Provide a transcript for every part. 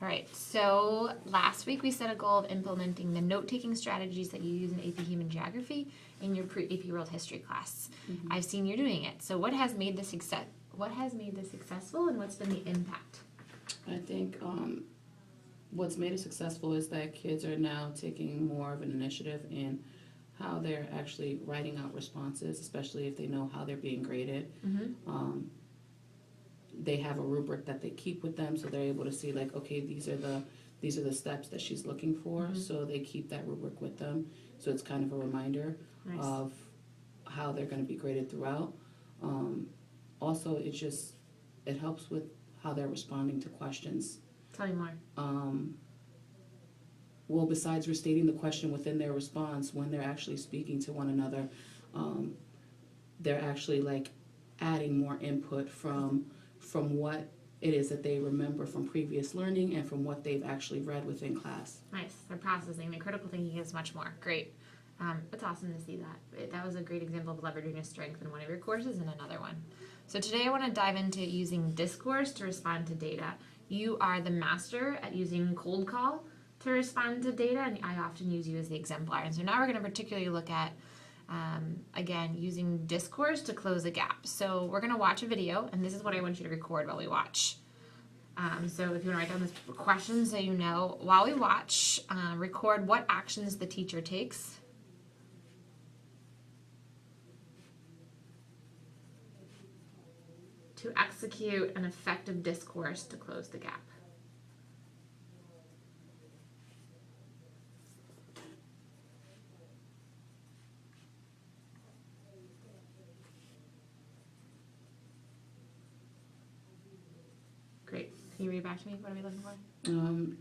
All right, so last week we set a goal of implementing the note-taking strategies that you use in AP Human Geography in your AP World History class. Mm-hmm. I've seen you doing it. So what has made this successful, and what's been the impact? I think what's made it successful is that kids are now taking more of an initiative in how they're actually writing out responses, especially if they know how they're being graded. Mm-hmm. They have a rubric that they keep with them, so they're able to see, like, okay, these are the steps that she's looking for. Mm-hmm. So they keep that rubric with them, so it's kind of a reminder Nice. of how they're going to be graded throughout. Also, it helps with how they're responding to questions. Tell me more. Well, besides restating the question within their response, when they're actually speaking to one another, they're actually like adding more input from what it is that they remember from previous learning and from what they've actually read within class. Nice. They're processing. The critical thinking is much more. Great. It's awesome to see that. That was a great example of leveraging a strength in one of your courses and another one. So today I want to dive into using discourse to respond to data. You are the master at using cold call to respond to data, and I often use you as the exemplar. And so now we're going to particularly look at, again, using discourse to close the gap. So we're going to watch a video, and this is what I want you to record while we watch. So if you want to write down this question so you know, while we watch, record what actions the teacher takes to execute an effective discourse to close the gap. Great. Can you read back to me? What are we looking for?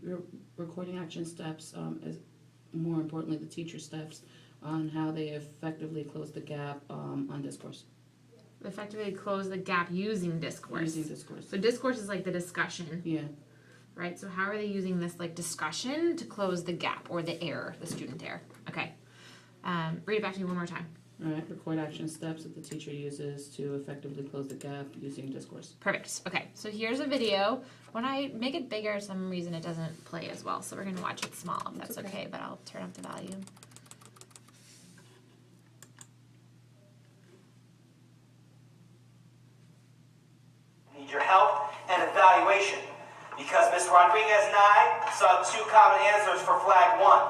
Your recording action steps is more importantly the teacher steps on how they effectively close the gap on discourse. Effectively close the gap using discourse. Using discourse. So discourse is like the discussion. Yeah. Right? So how are they using this like discussion to close the gap or the error, the student error? Okay. Read it back to me one more time. All right. Record action steps that the teacher uses to effectively close the gap using discourse. Perfect. Okay. So here's a video. When I make it bigger, for some reason it doesn't play as well. So we're going to watch it small if that's okay, but I'll turn up the volume. Need your help and evaluation because Ms. Rodriguez and I saw two common answers for flag 1.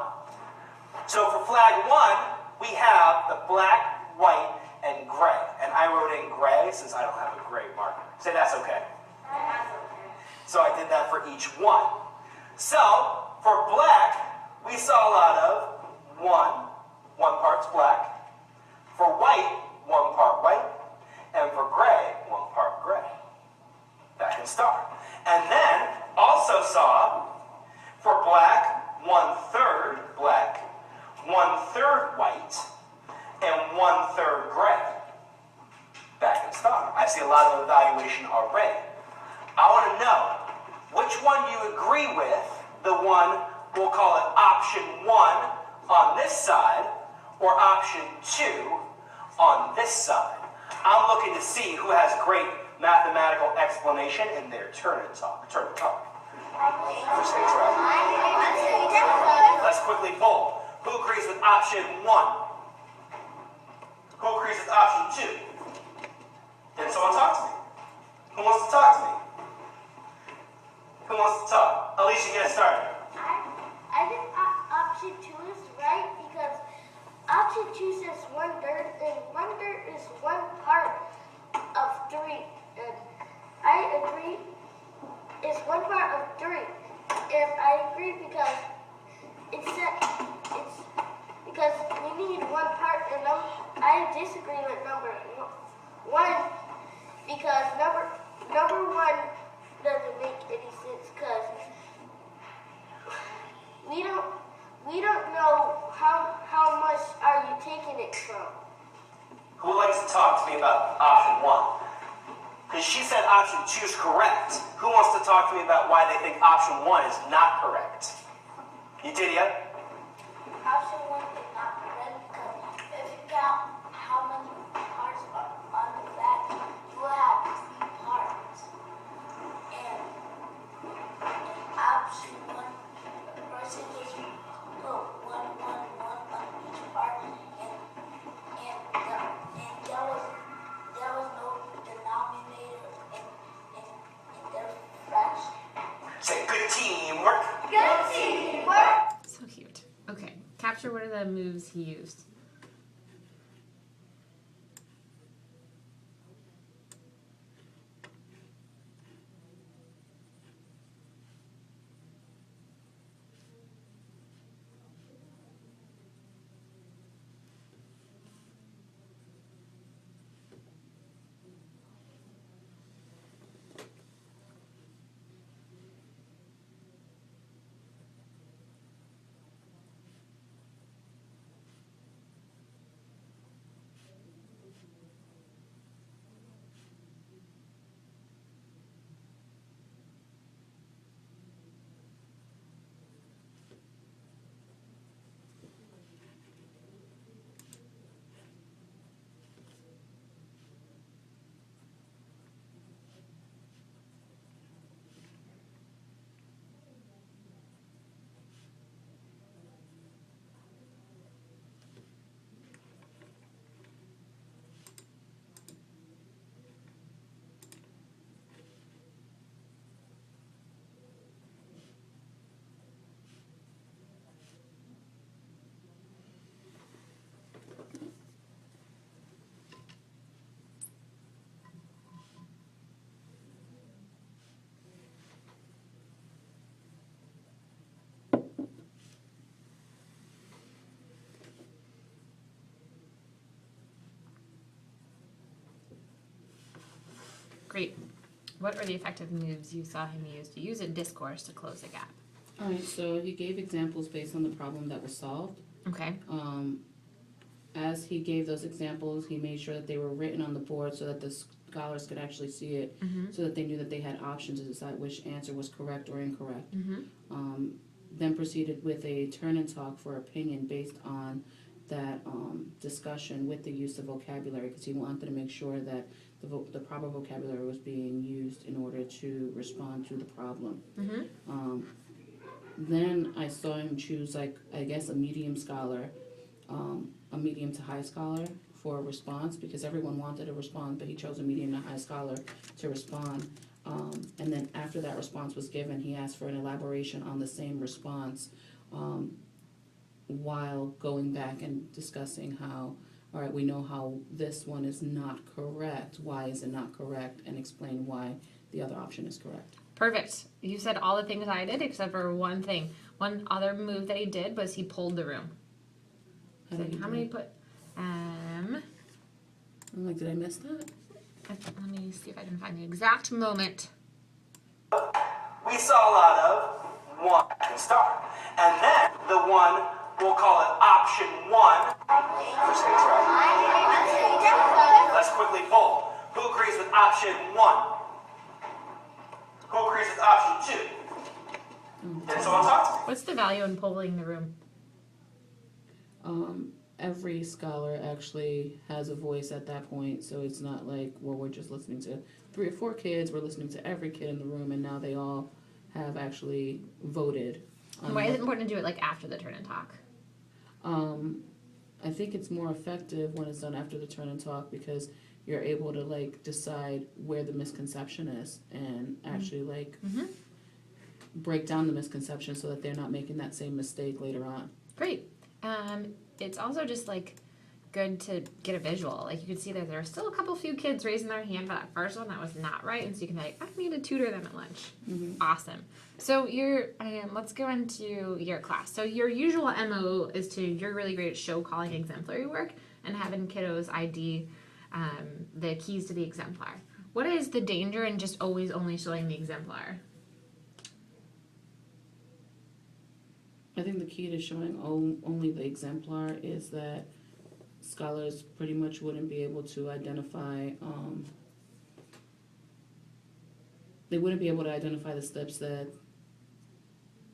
So for flag 1, we have the black, white, and gray. And I wrote in gray since I don't have a gray marker. Say that's okay. That's okay. So I did that for each one. So for black, we saw a lot of one part's black. For white, 1 part white. And for gray, 1 part gray. That can start. And then also saw for black, 1/3 black, 1/3 white, and 1/3 gray. That can start. I see a lot of evaluation already. I want to know which one you agree with, the one, we'll call it option 1 on this side, or option 2 on this side. I'm looking to see who has great mathematical explanation in their turn to talk. Let's quickly poll. Who agrees with option 1? Who agrees with option 2? Can someone talk to me? Who wants to talk to me? Who wants to talk? Alicia, get started. I think option 2 is right because option 2 says 1/3, and 1/3 is 1 part of 3. And I agree it's 1 part of 3. And I agree because it's because we need 1 part, and I disagree with number 1 because number 1 doesn't make any sense because we don't know how much are you taking it from. Who likes to talk to me about option 1? Because she said option 2 is correct. Who wants to talk to me about why they think option 1 is not correct? You did yet? Option 1 is not correct because if you count how many parts are on the flag, you will have 3 parts. And option or what are the moves he used? Great. What are the effective moves you saw him use to use a discourse to close a gap? All right, so he gave examples based on the problem that was solved. Okay. As he gave those examples, he made sure that they were written on the board so that the scholars could actually see it, so that they knew that they had options to decide which answer was correct or incorrect. Then proceeded with a turn and talk for opinion based on that discussion with the use of vocabulary, because he wanted to make sure that the proper vocabulary was being used in order to respond to the problem. Then I saw him choose, like, I guess, a medium scholar, a medium to high scholar for a response, because everyone wanted a response, but he chose a medium to high scholar to respond. And then after that response was given, he asked for an elaboration on the same response, while going back and discussing how, all right, we know how this one is not correct, why is it not correct, and explain why the other option is correct. Perfect. You said all the things I did except for one thing. One other move that he did was he pulled the room. How So did he how do many it? put? I'm like, did I miss that? Let me see if I can find the exact moment. We saw a lot of one can start. And then the one, we'll call it option one. Let's quickly poll. Who agrees with option one? Who agrees with option two? Did someone talk to me? What's the value in polling the room? Every scholar actually has a voice at that point, so it's not like, well, we're just listening to 3 or 4 kids, we're listening to every kid in the room, and now they all have actually voted. Why is it important to do it like after the turn and talk? I think it's more effective when it's done after the turn and talk, because you're able to, like, decide where the misconception is and actually, like, break down the misconception so that they're not making that same mistake later on. Great. It's also just like good to get a visual. Like you can see that there are still a few kids raising their hand for that first one that was not right, and so you can be like, I need to tutor them at lunch. Awesome. So let's go into your class. So your usual MO is you're really great at show calling exemplary work and having kiddos ID the keys to the exemplar. What is the danger in just always only showing the exemplar? I think the key to showing only the exemplar is that scholars pretty much wouldn't be able to identify, they wouldn't be able to identify the steps that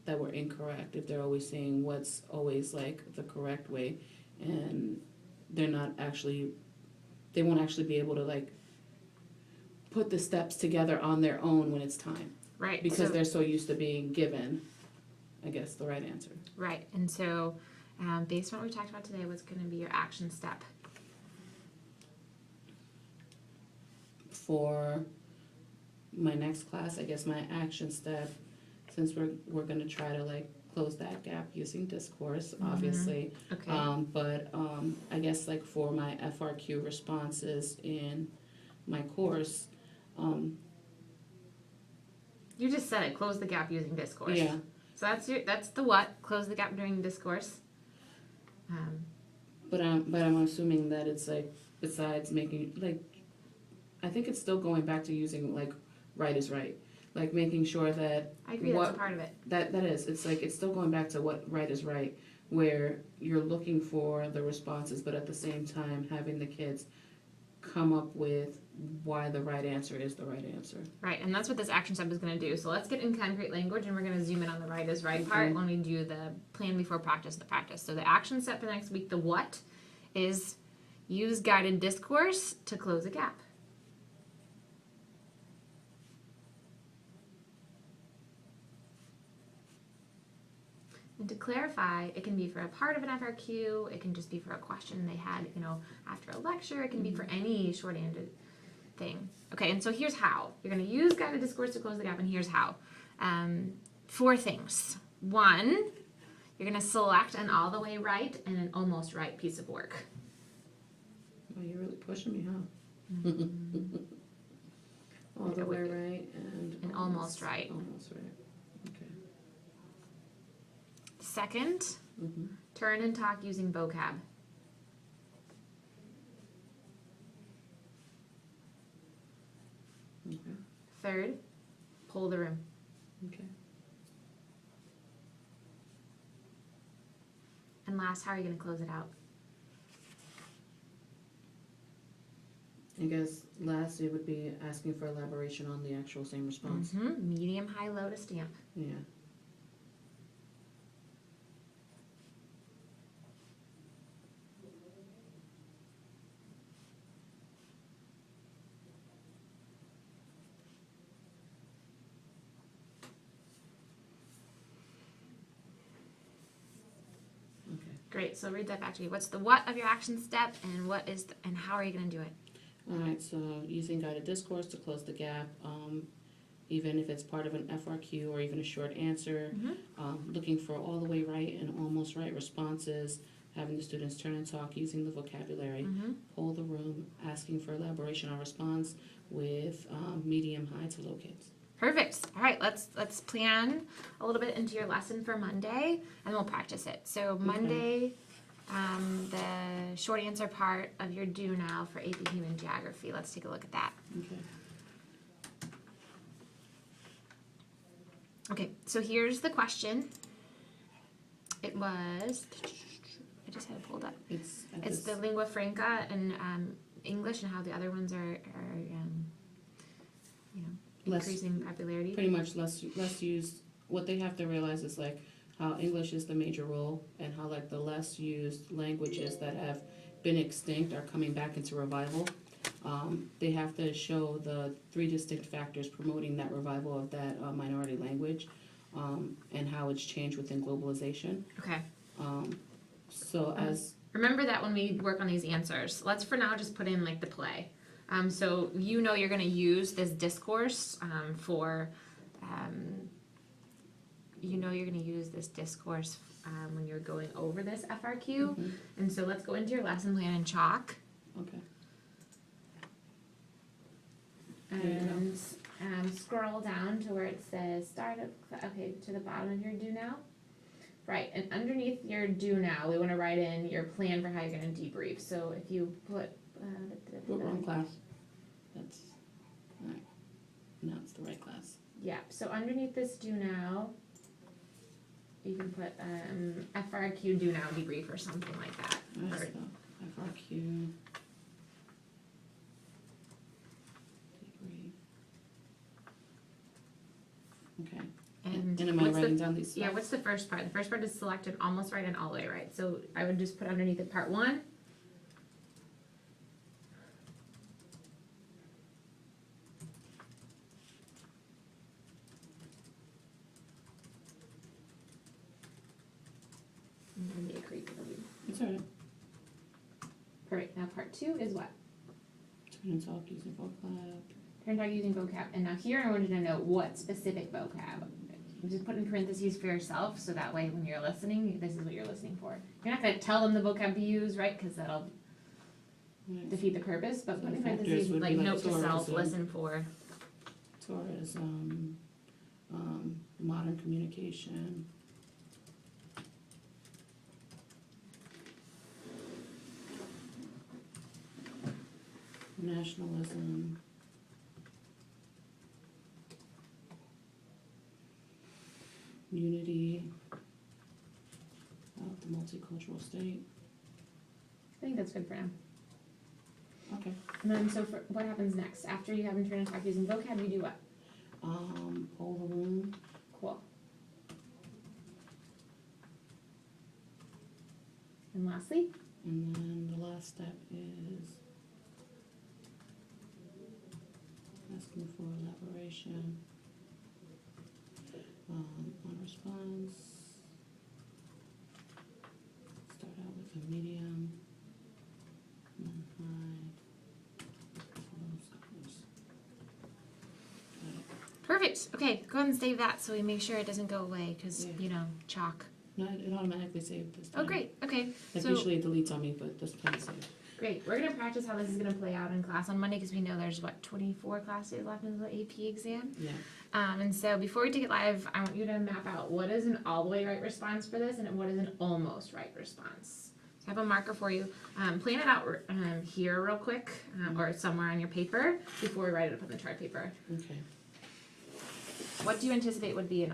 were incorrect if they're always saying what's always, like, the correct way, and they won't actually be able to, like, put the steps together on their own when it's time. Right. Because they're so used to being given, I guess, the right answer. Right. And so based on what we talked about today, what's going to be your action step? For my next class, I guess my action step since we're gonna try to like close that gap using discourse, obviously. Okay. But I guess like for my FRQ responses in my course, You just said it. Close the gap using discourse. yeah, So that's the what. Close the gap during discourse. but I'm assuming that it's like besides making like, I think it's still going back to using like right is right, like making sure that I agree. That's a part of it. that is, it's like it's still going back to what right is right, where you're looking for the responses, but at the same time having the kids come up with why the right answer is the right answer. Right, and that's what this action step is going to do. So let's get in concrete language, and we're going to zoom in on the right is right part when we do the plan before practice, the practice. So the action step for next week, the what, is use guided discourse to close a gap. And to clarify, it can be for a part of an FRQ, it can just be for a question they had, after a lecture, it can be for any short-handed thing. Okay, and so here's how. You're going to use guided discourse to close the gap, and here's how. 4 things. 1, you're going to select an all the way right and an almost right piece of work. Oh, you're really pushing me, huh? All the way right and almost right. Almost right. Okay. Second, turn and talk using vocab. Okay. Third, poll the room. Okay. And last, how are you going to close it out? I guess last it would be asking for elaboration on the actual same response. Medium, high, low to stamp. Yeah. Great, so read that back to me. What's the what of your action step, and what is and how are you going to do it? All right, so using guided discourse to close the gap, even if it's part of an FRQ or even a short answer, looking for all the way right and almost right responses, having the students turn and talk using the vocabulary, poll the room, asking for elaboration on response with medium, high to low kids. Perfect. All right, let's plan a little bit into your lesson for Monday, and we'll practice it. So Monday, the short answer part of your do now for AP Human Geography. Let's take a look at that. Okay. Okay, so here's the question. It was, I just had it pulled up. It's the lingua franca and English and how the other ones are increasing popularity. Pretty much less used. What they have to realize is like how English is the major role and how like the less used languages that have been extinct are coming back into revival. They have to show the 3 distinct factors promoting that revival of that minority language and how it's changed within globalization. Okay. So as remember that when we work on these answers, let's for now just put in like the play. So you're going to use this discourse for, you're going to use this discourse when you're going over this FRQ. And so let's go into your lesson plan in chalk. Okay. And scroll down to where it says start of, to the bottom of your do now. Right, and underneath your do now, we want to write in your plan for how you're going to debrief. So if you put What wrong class? That's all right. No, it's the right class. Yeah. So underneath this do now, you can put FRQ do now debrief or something like that. All right, so FRQ. Debrief. Okay. And am I writing down these steps? Yeah. What's the first part? The first part is select an almost right and all the way right. So I would just put underneath it part 1. It's all right. Perfect. Now part 2 is what? Turn and talk using vocab. Turn and talk using vocab. And now here I wanted to know what specific vocab. just put in parentheses for yourself, so that way when you're listening, this is what you're listening for. You're not going to tell them the vocab to use, right? Because that'll defeat the purpose. But So put in the factors parentheses, would like be like note to self, tourism. listen for. Tourism, modern communication. Nationalism. Unity of the multicultural state. I think that's good for now. Okay. And then, so for, what happens next? After you have them turn and talk using vocab, you do what? Poll the room. Cool. And lastly? And then the last step is asking for elaboration on response. Start out with a medium, and then high. Got it. Perfect. Okay, go ahead and save that so we make sure it doesn't go away because, Yeah. you know, chalk. No, it automatically saved this time. Oh, great. Okay. Like So, usually it deletes on me, but this time it's saved. great. We're going to practice how this is going to play out in class on Monday because we know there's, 24 class days left in the AP exam. Yeah. And so before we take it live, I want you to map out what is an all the way right response for this and what is an almost right response. So I have a marker for you. Plan it out here real quick or somewhere on your paper before we write it up on the chart paper. Okay. What do you anticipate would be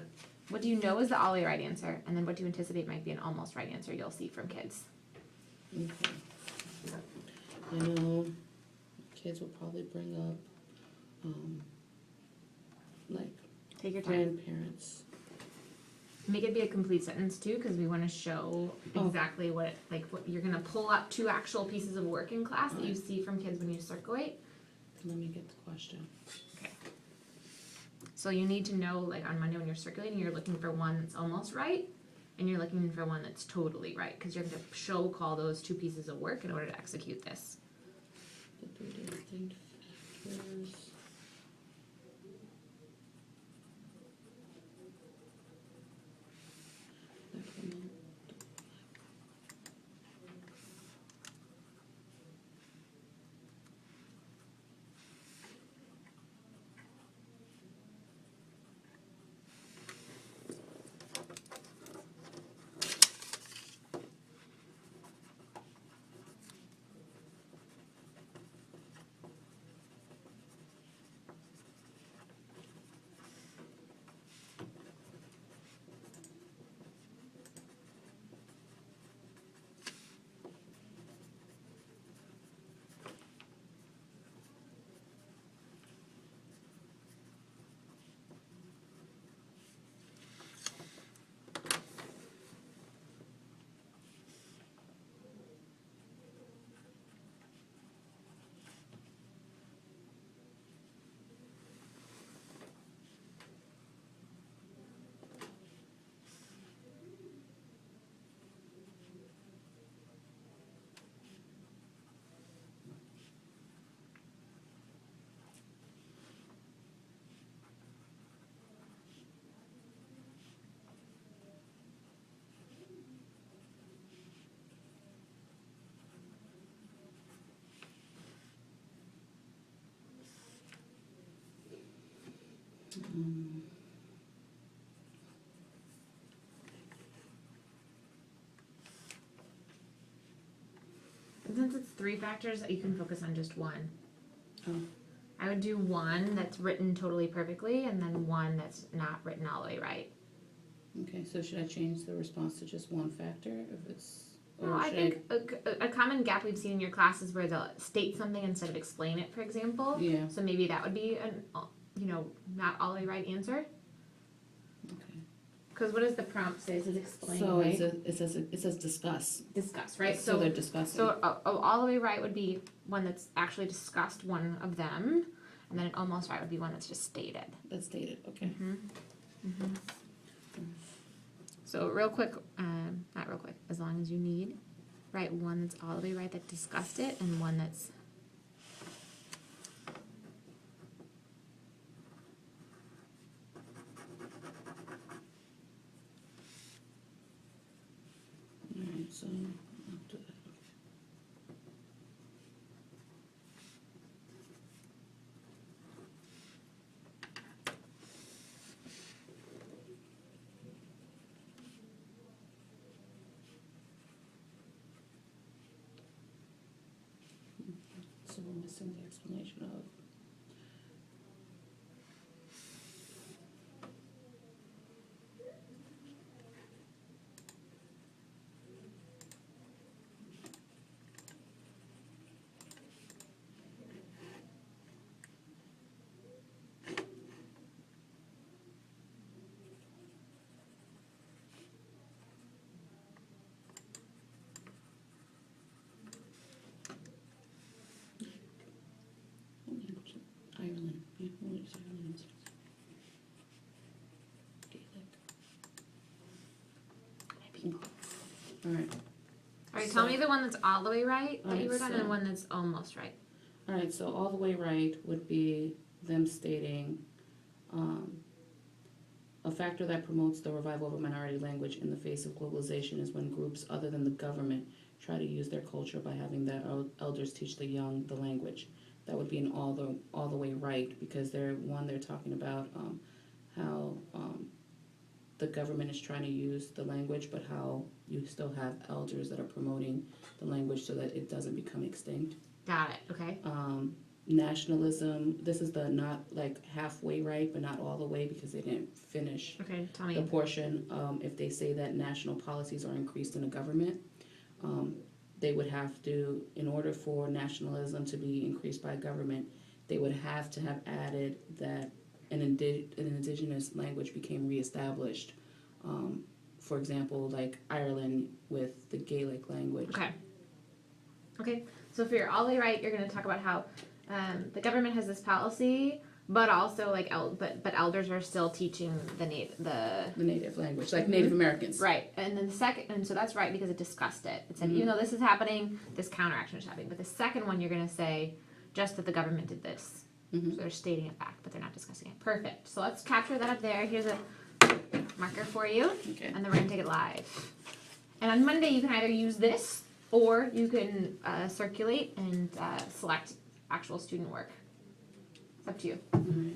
what do you know is the all the way right answer? And then what do you anticipate might be an almost right answer you'll see from kids? Okay. I know kids will probably bring up, like Take your time. grandparents. Make it be a complete sentence too, because we want to show Oh. exactly what you're gonna pull up two actual pieces of work in class that you Alright. see from kids when you circulate. Let me get the question. Okay. So you need to know, like on Monday when you're circulating, you're looking for one that's almost right, and you're looking for one that's totally right, because you're going to call those two pieces of work in order to execute this. The three distinct factors. that promote And since it's three factors, you can focus on just one. Oh. I would do one that's written totally perfectly, and then one that's not written all the way right. Okay, so should I change the response to just one factor if it's? No, I think a common gap we've seen in your class is where they'll state something instead of explain it, for example. Yeah. So maybe that would be an, not all the way right answer. Okay. Because what does the prompt say? It says explain, So right? it says discuss. Discuss, right? So they're discussing. So all the way right would be one that's actually discussed one of them, and then an almost right would be one that's just stated. That's stated. Okay. So real quick, not real quick, as long as you need, write one that's all the way right that discussed it, and one that's So, I'll do that. So we're missing the explanation of. Ireland. Yeah, what is Ireland? Gaelic. All right. All right, tell So- me the one that's all the way right that you Alright, wrote down, and so- the one that's almost right. All right. So all the way right would be them stating, a factor that promotes the revival of a minority language in the face of globalization is when groups other than the government try to use their culture by having their elders teach the young the language. That would be an all the way right, because they're talking about how the government is trying to use the language, but how you still have elders that are promoting the language so that it doesn't become extinct. Got it. Okay. Nationalism, this is the not like halfway right, but not all the way, because they didn't finish Okay. Tell the me. portion. If they say that national policies are increased in a government, they would have to, in order for nationalism to be increased by government, they would have to have added that an indigenous language became reestablished. For example, like Ireland with the Gaelic language. Okay. Okay. So if you're all the way right, you're going to talk about how the government has this policy, but also like but elders are still teaching the native language, like Native Americans. right. And then the second, and so that's right because it discussed it. It said even though this is happening, this counteraction is happening. But the second one, you're going to say just that the government did this. So they're stating it back, but they're not discussing it. Perfect. So let's capture that up there. Here's a marker for you, Okay. and then we're going to take it live. And on Monday, you can either use this or you can circulate and select actual student work. It's up to you. All right.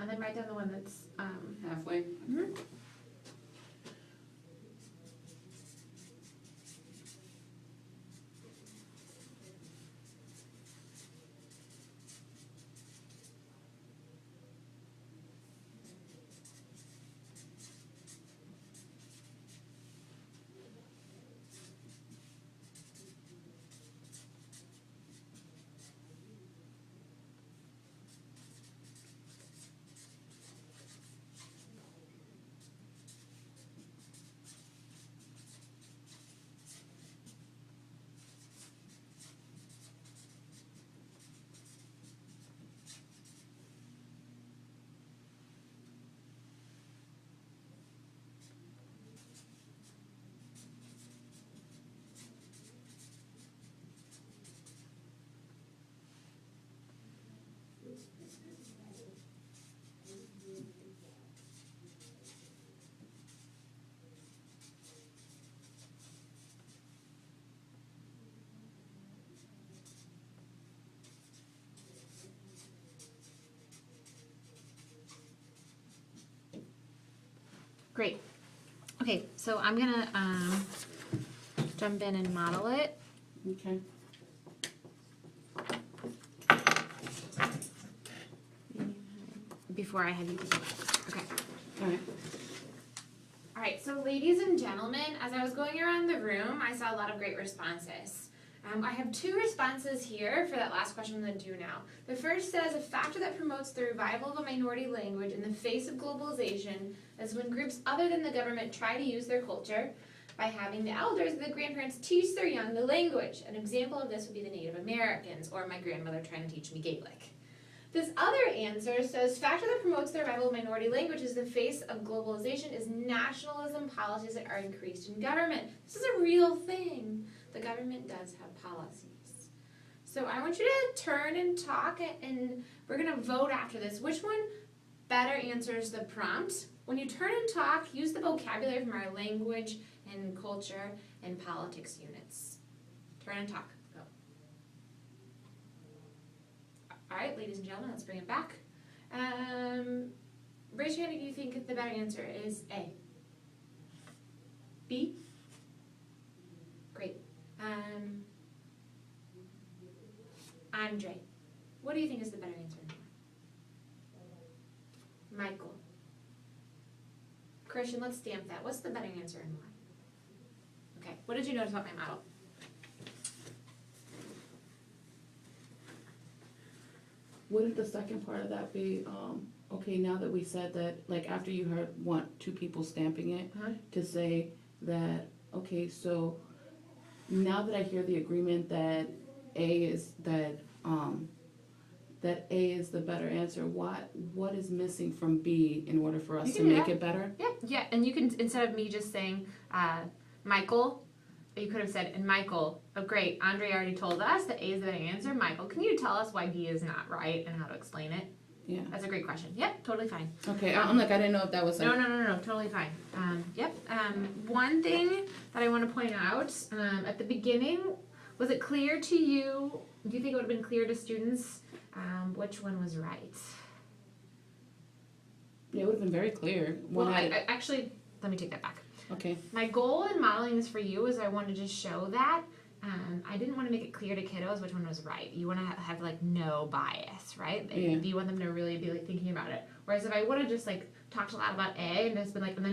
and then write down the one that's Halfway. mhm. Great. Okay, so I'm gonna jump in and model it. Okay. Before I have you. Okay. All right. All right, so ladies and gentlemen, as I was going around the room, I saw a lot of great responses. I have two responses here for that last question I'm going to do now. The first says, a factor that promotes the revival of a minority language in the face of globalization is when groups other than the government try to use their culture by having the elders and the grandparents teach their young the language. An example of this would be the Native Americans, or my grandmother trying to teach me Gaelic. This other answer says, factor that promotes the revival of minority languages in the face of globalization is nationalism policies that are increased in government. This is a real thing. The government does have policies. So I want you to turn and talk, and we're going to vote after this. Which one better answers the prompt? When you turn and talk, use the vocabulary from our language and culture and politics units. Turn and talk. Go. All right, ladies and gentlemen, let's bring it back. Raise your hand if you think the better answer is A. B? Great. Andre, what do you think is the better answer? Michael. Christian, let's stamp that. What's the better answer and why? Okay, what did you notice about my model? Wouldn't the second part of that be, okay, now that we said that, like after you heard two people stamping it, to say that, okay, so now that I hear the agreement that A is that A is the better answer, what is missing from B in order for us to make it better? Yeah, and you can, instead of me just saying Michael, you could have said, and Michael, oh great, Andre already told us that A is the better answer. Michael, can you tell us why B is not right and how to explain it? Yeah. That's a great question. Yep, totally fine. Okay, I'm like, I didn't know if that was like... No, totally fine. One thing that I want to point out, at the beginning, was it clear to you, do you think it would have been clear to students which one was right? Yeah, it would have been very clear. Well, I actually, let me take that back. Okay. My goal in modeling this for you is I wanted to just show that I didn't want to make it clear to kiddos which one was right. You want to have like no bias, right? Yeah. You want them to really be like thinking about it. Whereas if I would have just like talked a lot about A and just been like, and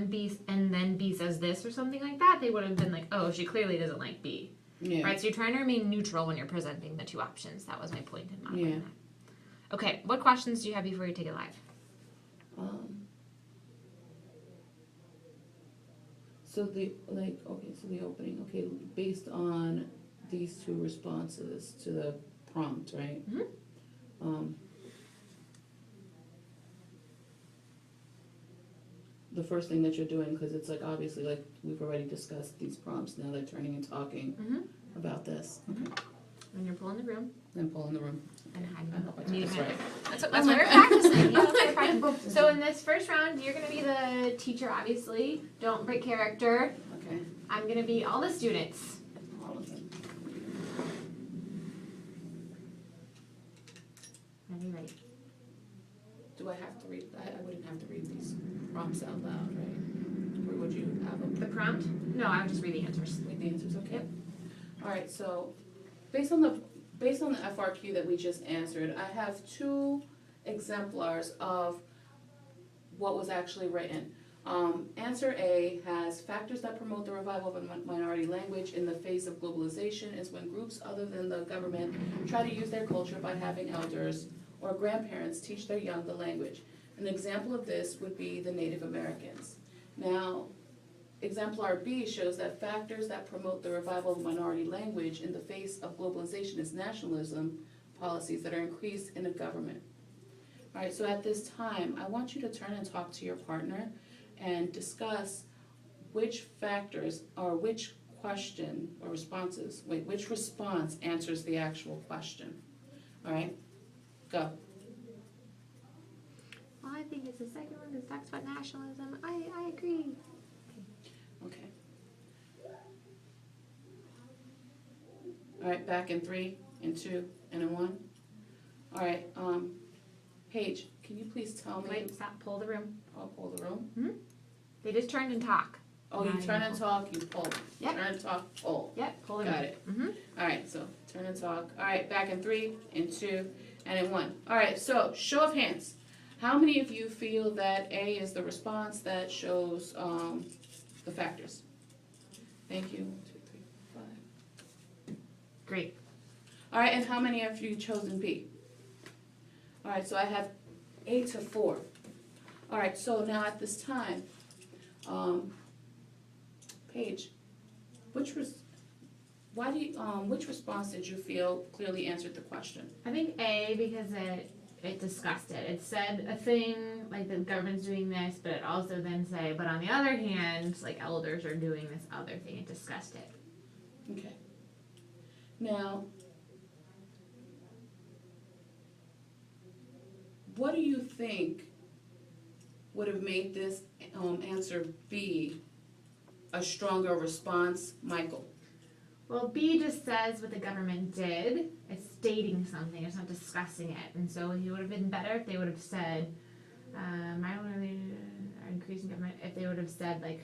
then B says this or something like that, they would have been like, oh, she clearly doesn't like B. Yeah. Right? So you're trying to remain neutral when you're presenting the two options. That was my point in modeling Yeah. that. Okay, what questions do you have before you take it live? So the opening, okay, based on these two responses to the prompt, right? Mm-hmm. The first thing that you're doing, because it's like obviously like we've already discussed these prompts, now they're turning and talking about this. Okay. When you're pulling the room. Then pull in the room. And hiding. I hope I did this right. That's what we're practicing. Yeah, that's what we're practicing. So in this first round, you're going to be the teacher, obviously. Don't break character. Okay. I'm going to be all the students. All of them. Are you ready? do I have to read, I wouldn't have to read these prompts out loud, right? Or would you have them? The prompt? No, I would just read the answers. Read the answers, okay? Yep. All right, so based on the FRQ that we just answered, I have 2 exemplars of what was actually written. Answer A has factors that promote the revival of a minority language in the face of globalization is when groups other than the government try to use their culture by having elders or grandparents teach their young the language. An example of this would be the Native Americans. Now, exemplar B shows that factors that promote the revival of minority language in the face of globalization is nationalism policies that are increased in the government. All right, so at this time, I want you to turn and talk to your partner and discuss which factors or which question or responses, which response answers the actual question. All right, go. Well, I think it's the second one that talks about nationalism. I agree. Okay. All right, back in 3, in 2, and in 1. All right, Paige, can you please tell me? Wait, stop. Pull the room. I'll pull the room. Mm-hmm. They just turned and talk. Oh, you turn and talk, you pull. Yep. Turn and talk, pull. Yep, pull the room. Got it. Mm-hmm. All right, so turn and talk. All right, back in 3, in 2, and in 1. All right, so show of hands. How many of you feel that A is the response that shows the factors? Thank you. 1, 2, 3, 5. Great. All right, and how many of you chosen B? All right, so I have 8 to 4. All right, so now at this time, Paige, which response did you feel clearly answered the question? I think A, because it discussed it. It said a thing like the government's doing this, but it also then say, but on the other hand, like elders are doing this other thing. It discussed it. Okay. Now, what do you think would have made this answer B a stronger response, Michael? Well, B just says what the government did. It's stating something. It's not discussing it. And so it would have been better if they would have said, I don't really are increasing government. If they would have said like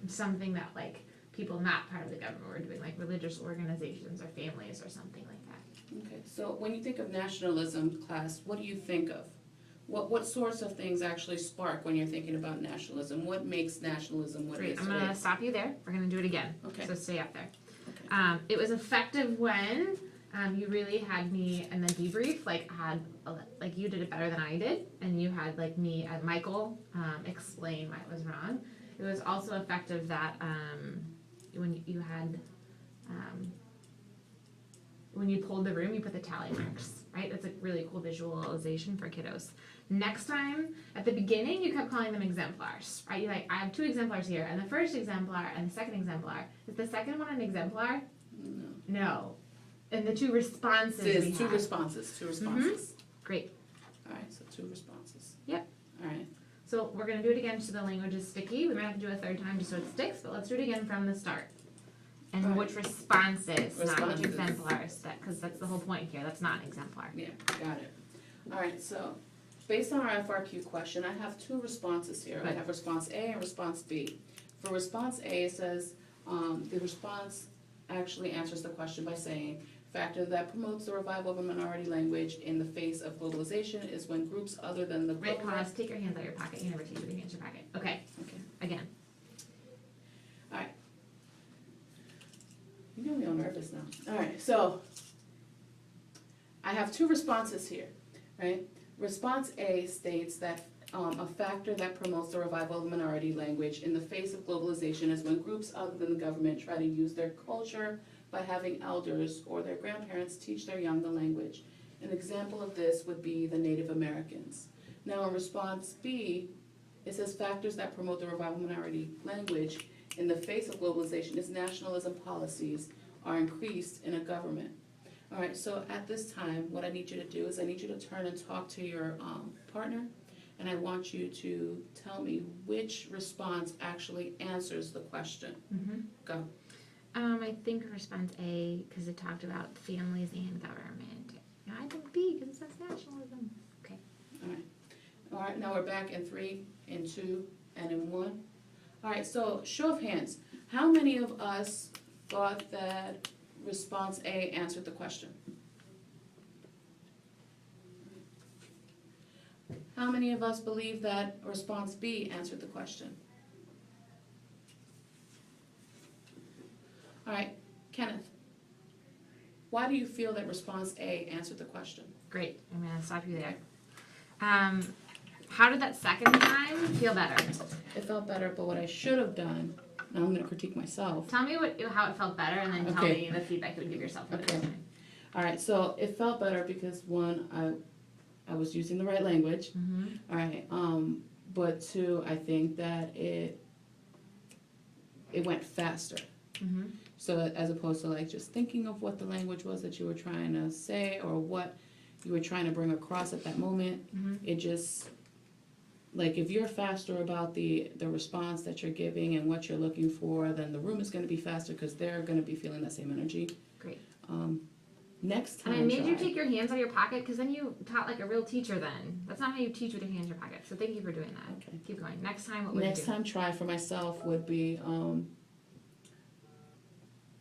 something that like people not part of the government were doing, like religious organizations or families or something like that. Okay, so when you think of nationalism, class, what do you think of? What sorts of things actually spark when you're thinking about nationalism? What makes nationalism what it Great. is I'm today? going to stop you there. We're going to do it again. Okay. So stay up there. Okay. It was effective when you really had me in the debrief, like you did it better than I did, and you had like me and Michael explain why it was wrong. It was also effective that when you had when you pulled the room, you put the tally marks, right? That's a really cool visualization for kiddos. Next time, at the beginning, you kept calling them exemplars, right? You're like, I have 2 exemplars here, and the first exemplar and the second exemplar. Is the second one an exemplar? No. No. And the 2 responses There's we 2 had. responses. 2 responses. Great. All right, so 2 responses. Yep. All right. So we're going to do it again so the language is sticky. We might have to do a 3rd time just so it sticks, but let's do it again from the start. And All right. which responses, not which Responses. exemplars, because that's the whole point here. That's not an exemplar. Yeah, got it. All right, so based on our FRQ question, I have 2 responses here. I Good. have response A and response B. For response A, it says the response actually answers the question by saying, factor that promotes the revival of a minority language in the face of globalization is when groups other than the Right, government... pause, take your hands out of your pocket. You never take your hands out of your pocket. Okay, Okay, again. all right. You know me all nervous now. All right, so I have 2 responses here, right? Response A states that a factor that promotes the revival of the minority language in the face of globalization is when groups other than the government try to use their culture by having elders or their grandparents teach their young the language. An example of this would be the Native Americans. Now in response B, it says factors that promote the revival of minority language in the face of globalization is nationalism policies are increased in a government. All right, so at this time, what I need you to do is I need you to turn and talk to your partner, and I want you to tell me which response actually answers the question. Mm-hmm. Go. I think response A, because it talked about families and government. I think B, because it says nationalism. All right, now we're back in 3, in 2, and in 1. All right, so show of hands. How many of us thought that response A answered the question? How many of us believe that response B answered the question? All right, Kenneth, why do you feel that response A answered the question? Great. I'm going to stop you there. How did that second time feel better? It felt better, but what I should have done, now I'm going to critique myself. Tell me how it felt better, and then tell Okay. me the feedback you would give yourself for the Okay. next time. All right, so it felt better because one, I was using the right language. Mm-hmm. All right, but two, I think that it went faster. Mm-hmm. So as opposed to like just thinking of what the language was that you were trying to say or what you were trying to bring across at that moment, it just, like if you're faster about the response that you're giving and what you're looking for, then the room is going to be faster because they're going to be feeling that same energy. Great. Next time, And I made you try. take your hands out of your pocket because then you taught like a real teacher then. That's not how you teach with your hands in your pocket. So thank you for doing that. Okay. Keep going. Next time, what would Next you do? time, try for myself would be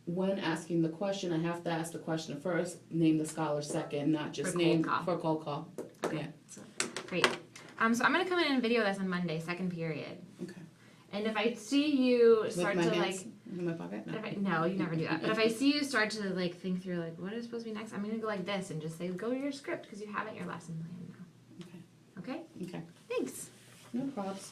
when asking the question, I have to ask the question first, name the scholar second, not just For name cold call. for cold call. Okay. Yeah. So, great. So I'm going to come in and video this on Monday, second period. Okay. And if I see you With start my to hands like, in my pocket. No. no, you never do that. But if I see you start to like think through like what is supposed to be next, I'm going to go like this and just say go to your script because you have it in your lesson plan now. Okay. Okay? Okay. Thanks. No props.